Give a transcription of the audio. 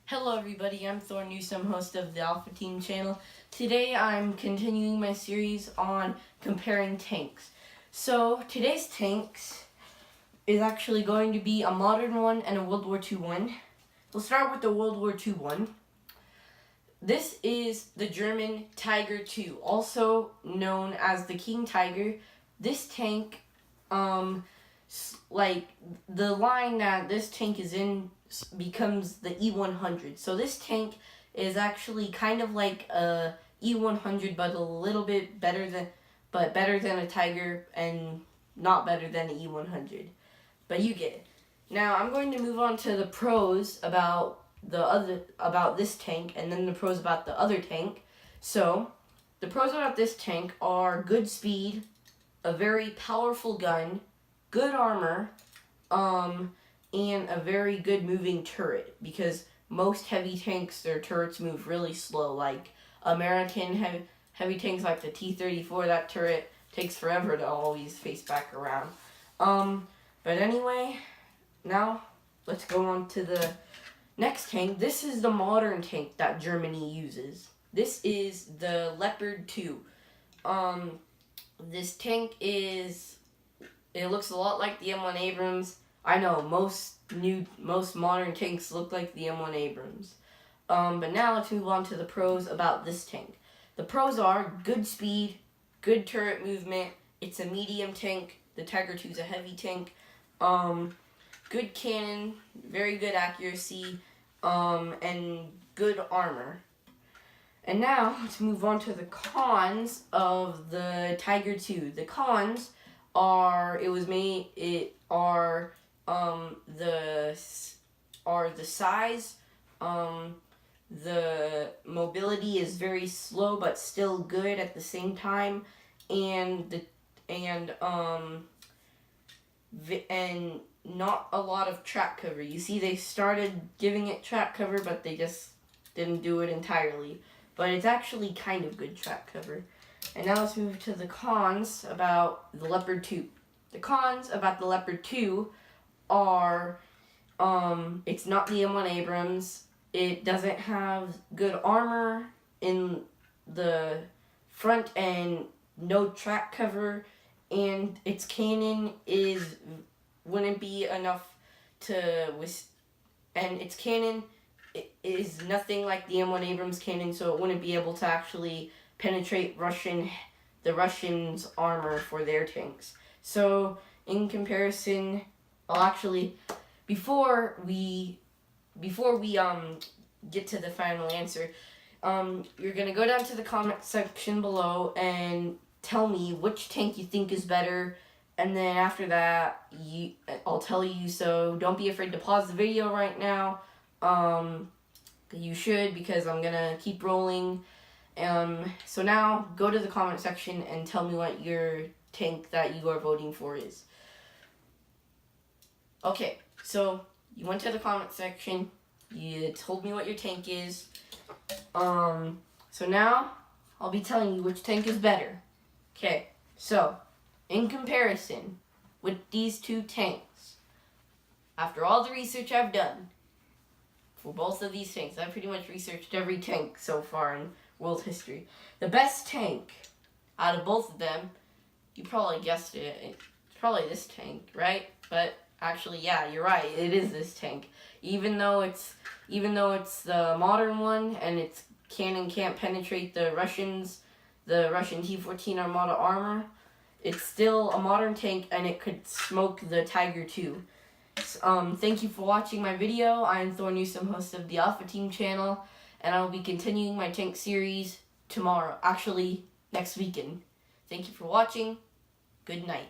Hello everybody, I'm Thor Newsome, host of the Alpha Team channel. Today I'm continuing my series on comparing tanks. So today's tanks is actually going to be a modern one and a World War II one. We'll start with the World War II one. This is the German Tiger II, also known as the King Tiger. This tank, like the line that this tank is in becomes the E100. So this tank is actually kind of like a E100, but a little bit better than a Tiger and not better than an E100. But you get it. Now I'm going to move on to the pros about this tank, and then the pros about the other tank. So the pros about this tank are good speed, a very powerful gun, good armor, and a very good moving turret, because most heavy tanks, their turrets move really slow. Like American heavy tanks like the T-34, that turret takes forever to always face back around. But anyway, now let's go on to the next tank. This is the modern tank that Germany uses. This is the Leopard 2. This tank it looks a lot like the M1 Abrams. I know, most modern tanks look like the M1 Abrams. But now let's move on to the pros about this tank. The pros are good speed, good turret movement, it's a medium tank, the Tiger II is a heavy tank, good cannon, very good accuracy, and good armor. And now let's move on to the cons of the Tiger II. The cons are the size, the mobility is very slow but still good at the same time, and not a lot of track cover. You see, they started giving it track cover, but they just didn't do it entirely. But it's actually kind of good track cover. And now let's move to the cons about the Leopard 2. The cons about the Leopard 2 are, it's not the M1 Abrams, it doesn't have good armor in the front and no track cover, and its cannon wouldn't be enough and its cannon is nothing like the M1 Abrams cannon, so it wouldn't be able to actually penetrate the Russians' armor for their tanks. So in comparison, before we get to the final answer, you're gonna go down to the comment section below and tell me which tank you think is better, and then after that I'll tell you. So don't be afraid to pause the video right now. You should, because I'm gonna keep rolling. So now go to the comment section and tell me what your tank that you are voting for is. Okay, so you went to the comment section, you told me what your tank is. So now I'll be telling you which tank is better. Okay, so in comparison with these two tanks, after all the research I've done for both of these tanks, I've pretty much researched every tank so far in world history. The best tank out of both of them, you probably guessed it, it's probably this tank, right? But actually, yeah, you're right, it is this tank. Even though it's the modern one and its cannon can't penetrate the Russian T-14 Armada armor, it's still a modern tank and it could smoke the Tiger II. Thank you for watching my video. I am Thor Newsome, host of the Alpha Team channel, and I will be continuing my tank series tomorrow, actually next weekend. Thank you for watching. Good night.